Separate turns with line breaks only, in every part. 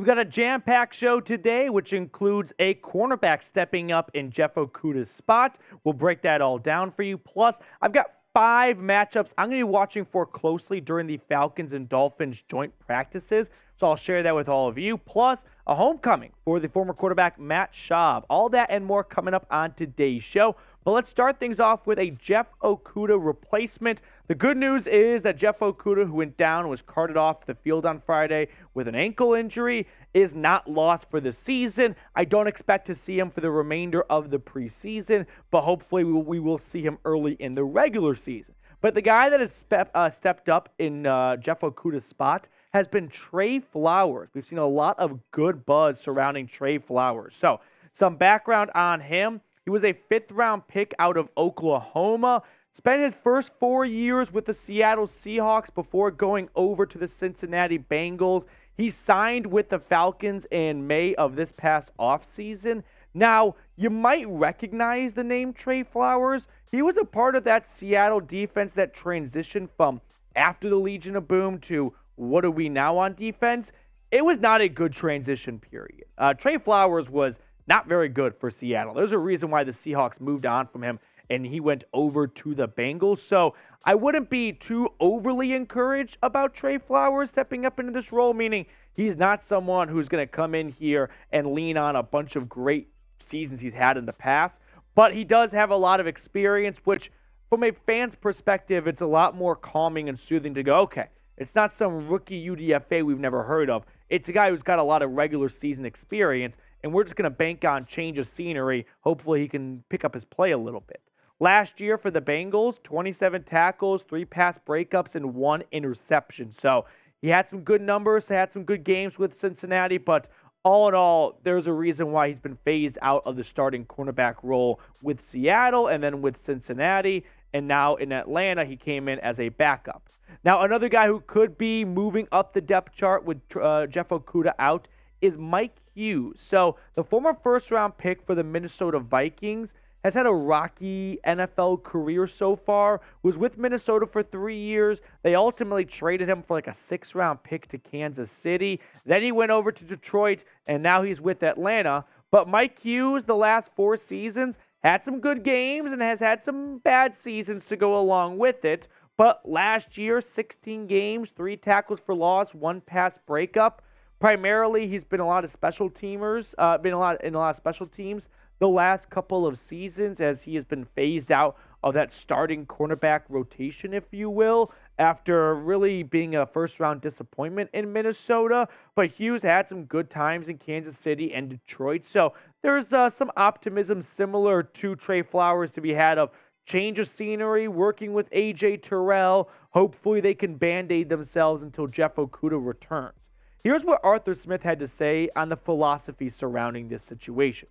We've got a jam-packed show today, which includes a cornerback stepping up in Jeff Okudah's spot. We'll break that all down for you. Plus, I've got 5 matchups I'm going to be watching for closely during the Falcons and Dolphins joint practices. So I'll share that with all of you. Plus, a homecoming for the former quarterback Matt Schaub. All that and more coming up on today's show. But let's start things off with a Jeff Okudah replacement. The good news is that Jeff Okudah, who went down and was carted off the field on Friday with an ankle injury, is not lost for the season. I don't expect to see him for the remainder of the preseason, but hopefully we will see him early in the regular season. But the guy that has stepped up in Jeff Okudah's spot has been Trey Flowers. We've seen a lot of good buzz surrounding Trey Flowers. So some background on him. He was a 5th-round pick out of Oklahoma. Spent his first 4 years with the Seattle Seahawks before going over to the Cincinnati Bengals. He signed with the Falcons in May of this past offseason. Now, you might recognize the name Trey Flowers. He was a part of that Seattle defense that transitioned from after the Legion of Boom to what are we now on defense. It was not a good transition period. Trey Flowers was not very good for Seattle. There's a reason why the Seahawks moved on from him and he went over to the Bengals. So I wouldn't be too overly encouraged about Trey Flowers stepping up into this role, meaning he's not someone who's going to come in here and lean on a bunch of great seasons he's had in the past. But he does have a lot of experience, which from a fan's perspective, it's a lot more calming and soothing to go, okay, it's not some rookie UDFA we've never heard of. It's a guy who's got a lot of regular season experience, and we're just going to bank on change of scenery. Hopefully he can pick up his play a little bit. Last year for the Bengals, 27 tackles, 3 pass breakups, and 1 interception. So he had some good numbers, had some good games with Cincinnati, but all in all, there's a reason why he's been phased out of the starting cornerback role with Seattle and then with Cincinnati, and now in Atlanta, he came in as a backup. Now, another guy who could be moving up the depth chart with Jeff Okudah out is Mike Hughes. So the former first-round pick for the Minnesota Vikings has had a rocky NFL career so far, was with Minnesota for 3 years. They ultimately traded him for like a 6th-round pick to Kansas City. Then he went over to Detroit, and now he's with Atlanta. But Mike Hughes, the last 4 seasons, had some good games and has had some bad seasons to go along with it. But last year, 16 games, 3 tackles for loss, 1 pass breakup. Primarily, he's been a lot of special teamers, in a lot of special teams the last couple of seasons as he has been phased out of that starting cornerback rotation, if you will, after really being a first-round disappointment in Minnesota. But Hughes had some good times in Kansas City and Detroit. So there's some optimism similar to Trey Flowers to be had of change of scenery, working with A.J. Terrell. Hopefully they can Band-Aid themselves until Jeff Okudah returns. Here's what Arthur Smith had to say on the philosophy surrounding this situation.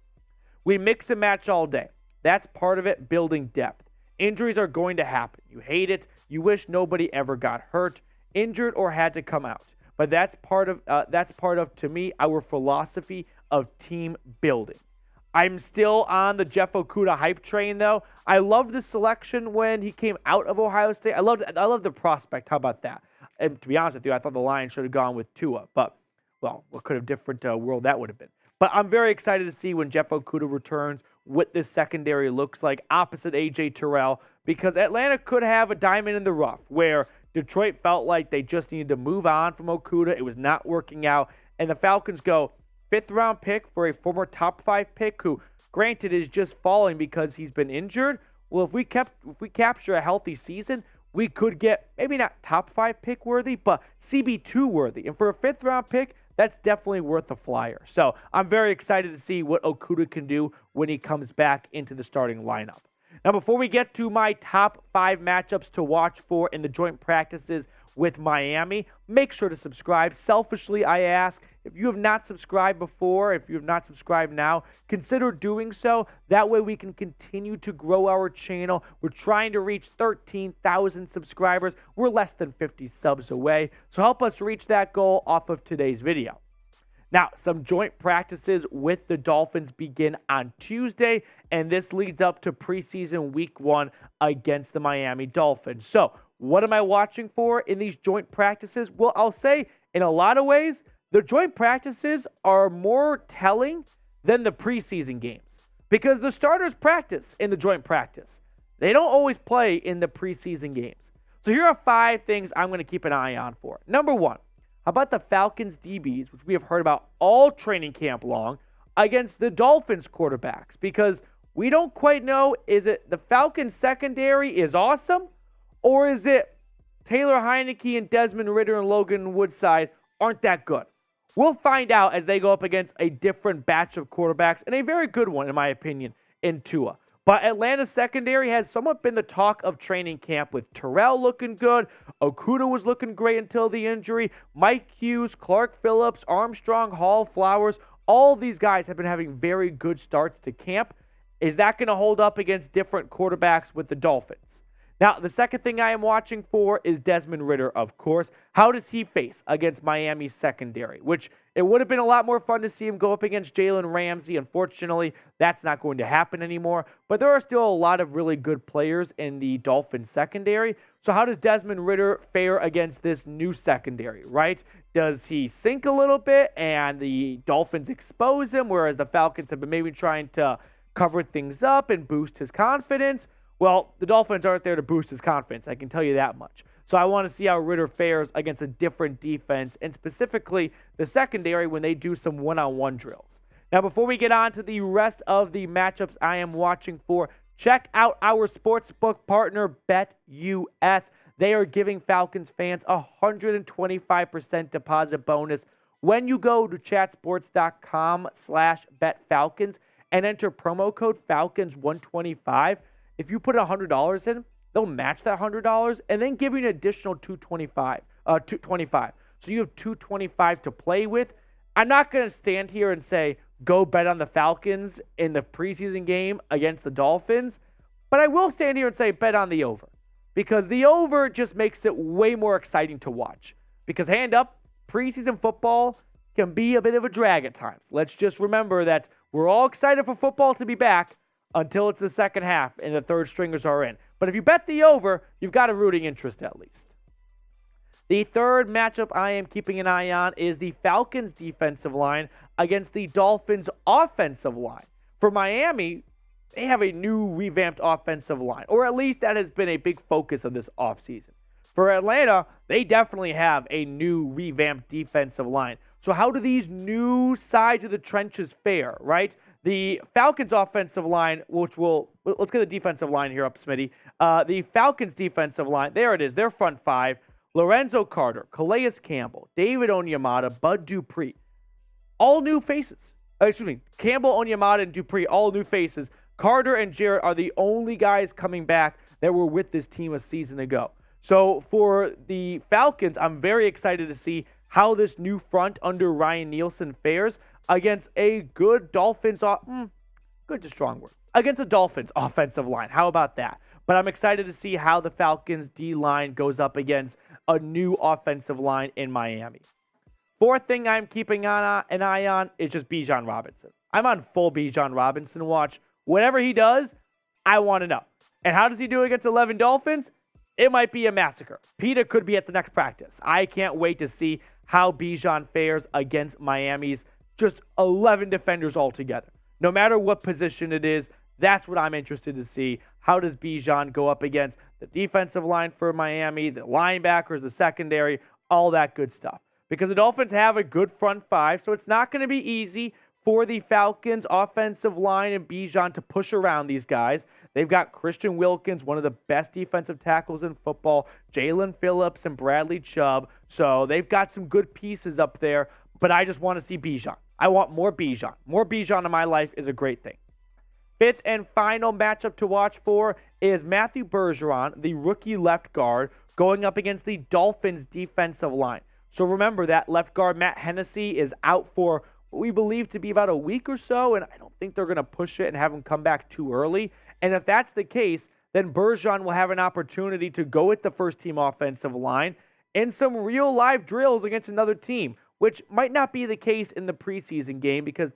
We mix and match all day. That's part of it, building depth. Injuries are going to happen. You hate it. You wish nobody ever got hurt, injured, or had to come out. But that's part of, to me, our philosophy of team building. I'm still on the Jeff Okudah hype train, though. I loved the selection when he came out of Ohio State. I loved the prospect. How about that? And to be honest with you, I thought the Lions should have gone with Tua. But, well, what could have different world that would have been. But I'm very excited to see when Jeff Okudah returns what this secondary looks like opposite A.J. Terrell, because Atlanta could have a diamond in the rough where Detroit felt like they just needed to move on from Okudah. It was not working out. And the Falcons go 5th-round pick for a former top 5 pick who, granted, is just falling because he's been injured. Well, if we capture a healthy season, we could get maybe not top 5 pick worthy, but CB2 worthy. And for a 5th-round pick, that's definitely worth a flyer. So I'm very excited to see what Okudah can do when he comes back into the starting lineup. Now, before we get to my top 5 matchups to watch for in the joint practices with Miami, make sure to subscribe. Selfishly, I ask, if you have not subscribed before, if you have not subscribed now, consider doing so. That way we can continue to grow our channel. We're trying to reach 13,000 subscribers. We're less than 50 subs away. So help us reach that goal off of today's video. Now, some joint practices with the Dolphins begin on Tuesday, and this leads up to preseason week 1 against the Miami Dolphins. So, what am I watching for in these joint practices? Well, I'll say in a lot of ways, the joint practices are more telling than the preseason games because the starters practice in the joint practice. They don't always play in the preseason games. So here are 5 things I'm going to keep an eye on for. Number 1, how about the Falcons DBs, which we have heard about all training camp long, against the Dolphins quarterbacks? Because we don't quite know, is it the Falcons secondary is awesome, or is it Taylor Heineke and Desmond Ritter and Logan Woodside aren't that good? We'll find out as they go up against a different batch of quarterbacks, and a very good one, in my opinion, in Tua. But Atlanta's secondary has somewhat been the talk of training camp, with Terrell looking good. Okuda was looking great until the injury. Mike Hughes, Clark Phillips, Armstrong, Hall, Flowers, all of these guys have been having very good starts to camp. Is that going to hold up against different quarterbacks with the Dolphins? Now, the second thing I am watching for is Desmond Ritter, of course. How does he face against Miami's secondary? Which it would have been a lot more fun to see him go up against Jalen Ramsey. Unfortunately, that's not going to happen anymore. But there are still a lot of really good players in the Dolphins secondary. So how does Desmond Ritter fare against this new secondary, right? Does he sink a little bit and the Dolphins expose him, whereas the Falcons have been maybe trying to cover things up and boost his confidence? Well, the Dolphins aren't there to boost his confidence, I can tell you that much. So I want to see how Ritter fares against a different defense, and specifically the secondary when they do some one-on-one drills. Now, before we get on to the rest of the matchups I am watching for, check out our sportsbook partner, BetUS. They are giving Falcons fans a 125% deposit bonus when you go to chatsports.com/betfalcons and enter promo code Falcons125. If you put $100 in, they'll match that $100 and then give you an additional $225. So you have $225 to play with. I'm not going to stand here and say, go bet on the Falcons in the preseason game against the Dolphins, but I will stand here and say bet on the over, because the over just makes it way more exciting to watch. Because hand up, preseason football can be a bit of a drag at times. Let's just remember that we're all excited for football to be back until it's the second half and the third stringers are in. But if you bet the over, you've got a rooting interest at least. The third matchup I am keeping an eye on is the Falcons defensive line against the Dolphins offensive line. For Miami, they have a new revamped offensive line, or at least that has been a big focus of this offseason. For Atlanta, they definitely have a new revamped defensive line. So how do these new sides of the trenches fare, right? The Falcons offensive line, let's get the defensive line here up, Smitty. The Falcons defensive line, there it is, their front 5. Lorenzo Carter, Calais Campbell, David Onyemata, Bud Dupree. All new faces. Campbell, Onyemata, and Dupree, all new faces. Carter and Jarrett are the only guys coming back that were with this team a season ago. So for the Falcons, I'm very excited to see how this new front under Ryan Nielsen fares against a good Dolphins, good to strong word, against a Dolphins offensive line. How about that? But I'm excited to see how the Falcons D-line goes up against a new offensive line in Miami. Fourth thing I'm keeping an eye on is just Bijan Robinson. I'm on full Bijan Robinson watch. Whatever he does, I want to know. And how does he do against 11 Dolphins? It might be a massacre. Peter could be at the next practice. I can't wait to see how Bijan fares against Miami's just 11 defenders altogether. No matter what position it is, that's what I'm interested to see. How does Bijan go up against the defensive line for Miami, the linebackers, the secondary, all that good stuff? Because the Dolphins have a good front 5, so it's not going to be easy for the Falcons offensive line and Bijan to push around these guys. They've got Christian Wilkins, one of the best defensive tackles in football, Jalen Phillips and Bradley Chubb. So they've got some good pieces up there, but I just want to see Bijan. I want more Bijan. More Bijan in my life is a great thing. Fifth and final matchup to watch for is Matthew Bergeron, the rookie left guard, going up against the Dolphins defensive line. So remember that left guard Matt Hennessy is out for what we believe to be about a week or so, and I don't think they're going to push it and have him come back too early. And if that's the case, then Bergeron will have an opportunity to go with the first-team offensive line in some real live drills against another team, which might not be the case in the preseason game because,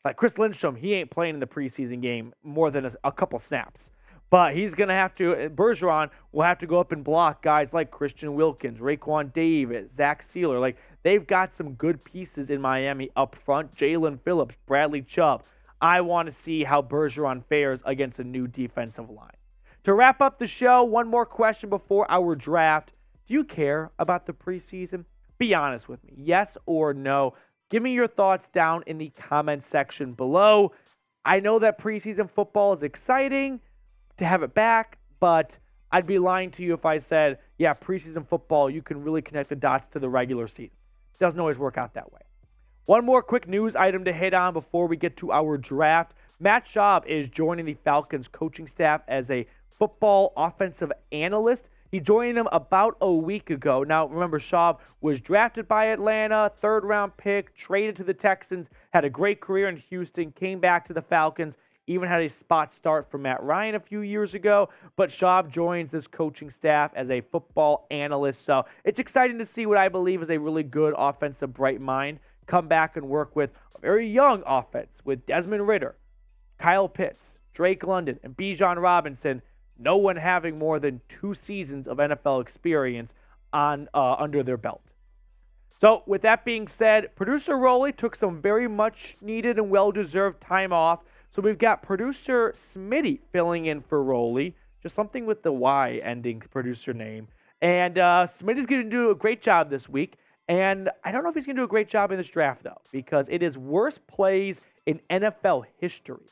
like Chris Lindstrom, he ain't playing in the preseason game more than a couple snaps. But he's going to have to, Bergeron will have to go up and block guys like Christian Wilkins, Raekwon Davis, Zach Sealer. Like, they've got some good pieces in Miami up front. Jalen Phillips, Bradley Chubb. I want to see how Bergeron fares against a new defensive line. To wrap up the show, one more question before our draft. Do you care about the preseason? Be honest with me. Yes or no? Give me your thoughts down in the comment section below. I know that preseason football is exciting to have it back, but I'd be lying to you if I said, yeah, preseason football, you can really connect the dots to the regular season. It doesn't always work out that way. One more quick news item to hit on before we get to our draft. Matt Schaub is joining the Falcons coaching staff as a football offensive analyst. He joined them about a week ago. Now, remember, Schaub was drafted by Atlanta, third-round pick, traded to the Texans, had a great career in Houston, came back to the Falcons, even had a spot start for Matt Ryan a few years ago. But Schaub joins this coaching staff as a football analyst. So it's exciting to see what I believe is a really good offensive bright mind come back and work with a very young offense with Desmond Ritter, Kyle Pitts, Drake London, and Bijan Robinson. No one having more than 2 seasons of NFL experience on under their belt. So with that being said, producer Rolly took some very much needed and well-deserved time off. So we've got producer Smitty filling in for Rolly. Just something with the Y ending producer name. And Smitty's going to do a great job this week. And I don't know if he's going to do a great job in this draft, though, because it is worst plays in NFL history.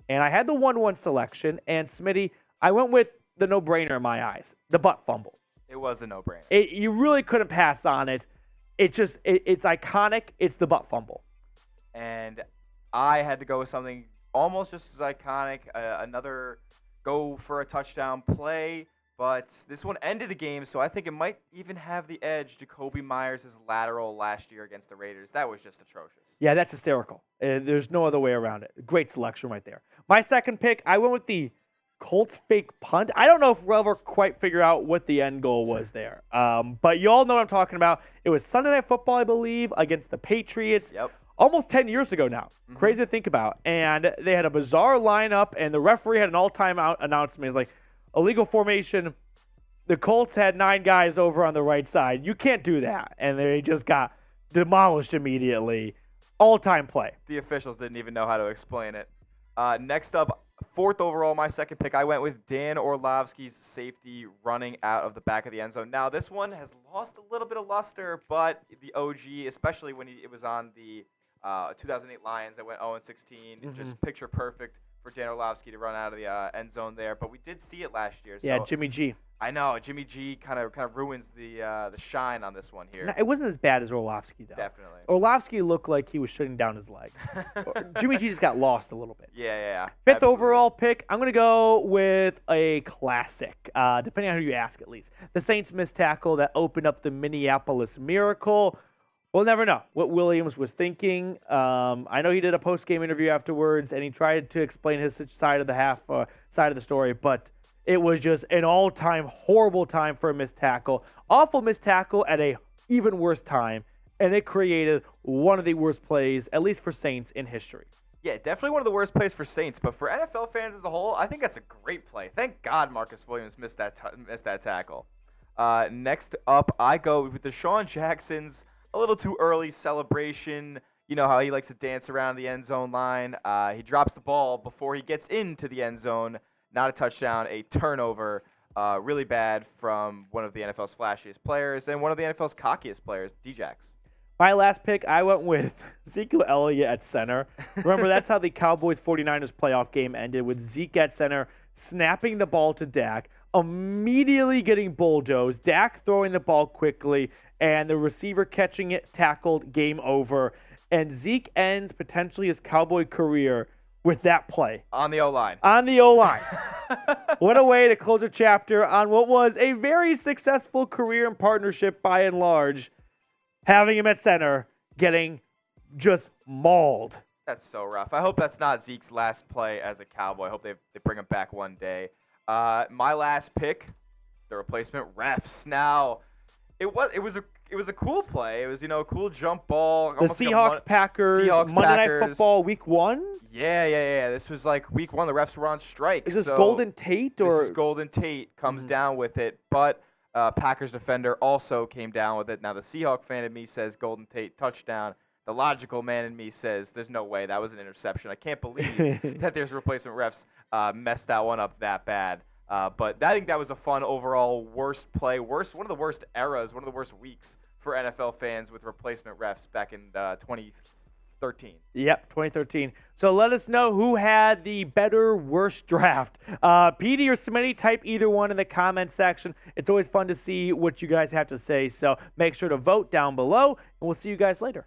And I had the 1-1 selection, and Smitty, I went with the no-brainer in my eyes, the butt fumble.
It was a no-brainer.
You really couldn't pass on it. It's iconic. It's the butt fumble.
And I had to go with something almost just as iconic, another go for a touchdown play. But this one ended the game, so I think it might even have the edge. Jacoby Myers' lateral last year against the Raiders. That was just atrocious.
Yeah, that's hysterical. There's no other way around it. Great selection right there. My second pick, I went with the Colts fake punt. I don't know if we'll ever quite figure out what the end goal was there. But you all know what I'm talking about. It was Sunday Night Football, I believe, against the Patriots.
Yep.
Almost 10 years ago now. Mm-hmm. Crazy to think about. And they had a bizarre lineup, and the referee had an all-time out announcement. It's like, illegal formation. The Colts had 9 guys over on the right side. You can't do that. And they just got demolished immediately. All-time play.
The officials didn't even know how to explain it. Next up, 4th overall, my second pick, I went with Dan Orlovsky's safety running out of the back of the end zone. Now, this one has lost a little bit of luster, but the OG, especially when it was on the 2008 Lions that went 0-16, just picture perfect for Dan Orlovsky to run out of the end zone there. But we did see it last year.
Yeah,
so
Jimmy G.
I know. Jimmy G kind of ruins the shine on this one here.
No, it wasn't as bad as Orlovsky, though.
Definitely.
Orlovsky looked like he was shutting down his leg. Jimmy G just got lost a little bit.
Yeah.
5th
Absolutely.
overall pick, I'm going to go with a classic, depending on who you ask at least. The Saints missed tackle that opened up the Minneapolis Miracle. We'll never know what Williams was thinking. I know he did a post-game interview afterwards, and he tried to explain his side of the story, but it was just an all-time horrible time for a missed tackle. Awful missed tackle at a even worse time, and it created one of the worst plays, at least for Saints, in history.
Yeah, definitely one of the worst plays for Saints, but for NFL fans as a whole, I think that's a great play. Thank God Marcus Williams missed that tackle. Next up, I go with Deshaun Jackson's a little too early celebration. You know how he likes to dance around the end zone line. He drops the ball before he gets into the end zone. Not a touchdown, a turnover. Really bad from one of the NFL's flashiest players and one of the NFL's cockiest players, Djax.
My last pick, I went with Ezekiel Elliott at center. Remember, that's how the Cowboys-49ers playoff game ended, with Zeke at center, snapping the ball to Dak, immediately getting bulldozed, Dak throwing the ball quickly, and the receiver catching it, tackled, game over. And Zeke ends potentially his Cowboy career with that play.
On the O-line.
On the O-line. What a way to close a chapter on what was a very successful career and partnership by and large. Having him at center, getting just mauled.
That's so rough. I hope that's not Zeke's last play as a Cowboy. I hope they bring him back one day. My last pick, the replacement refs. Now, it was a cool play. It was, a cool jump ball.
The Seahawks-Packers, Monday Night Football, Week 1?
Yeah. This was like Week 1. The refs were on strike.
Is this Golden Tate?
This is Golden Tate comes down with it. But Packers defender also came down with it. Now, the Seahawk fan in me says Golden Tate touchdown. The logical man in me says there's no way that was an interception. I can't believe that there's replacement refs messed that one up that bad. But I think that was a fun overall worst play, one of the worst eras, one of the worst weeks for NFL fans with replacement refs back in 2013.
Yep, 2013. So let us know who had the better, worst draft. PD or Smitty, type either one in the comment section. It's always fun to see what you guys have to say. So make sure to vote down below, and we'll see you guys later.